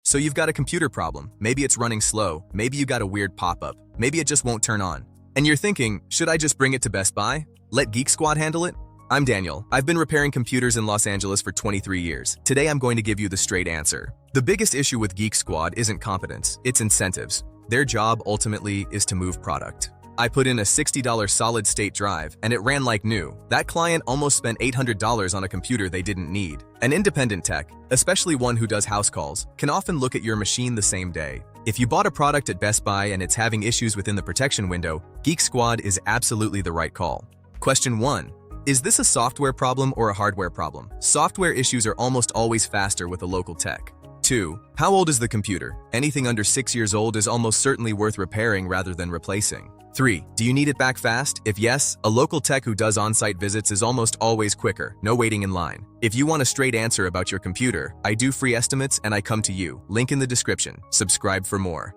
So you've got a computer problem. Maybe it's running slow. Maybe you got a weird pop-up. Maybe it just won't turn on. And you're thinking, should I just bring it to Best Buy? Let Geek Squad handle it? I'm Daniel. I've been repairing computers in Los Angeles for 23 years. Today I'm going to give you the straight answer. The biggest issue with Geek Squad isn't competence, it's incentives. Their job ultimately is to move product. I put in a $60 solid-state drive, and it ran like new. That client almost spent $800 on a computer they didn't need. An independent tech, especially one who does house calls, can often look at your machine the same day. If you bought a product at Best Buy and it's having issues within the protection window, Geek Squad is absolutely the right call. Question 1. Is this a software problem or a hardware problem? Software issues are almost always faster with a local tech. 2. How old is the computer? Anything under 6 years old is almost certainly worth repairing rather than replacing. 3. Do you need it back fast? If yes, a local tech who does on-site visits is almost always quicker, no waiting in line. If you want a straight answer about your computer, I do free estimates and I come to you. Link in the description. Subscribe for more.